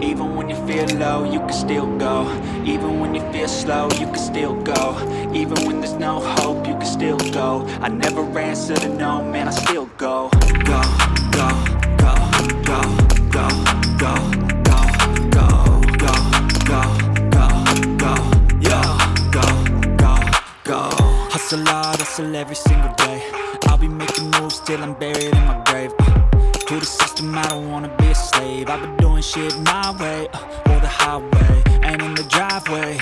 Even when you feel low, you can still go. Even when you feel slow, you can still go. Even when there's no hope, you can still go. I never answer to no, man, I still go. Go, go, go, go, go, go, go, go, go, go, go, go, yo, go, go, go. Hustle hard, hustle every single day. I'll be making moves till I'm buried in my grave. To the system, I don't wanna be a slave. I've been doing shit my way, or the highway, and in the driveway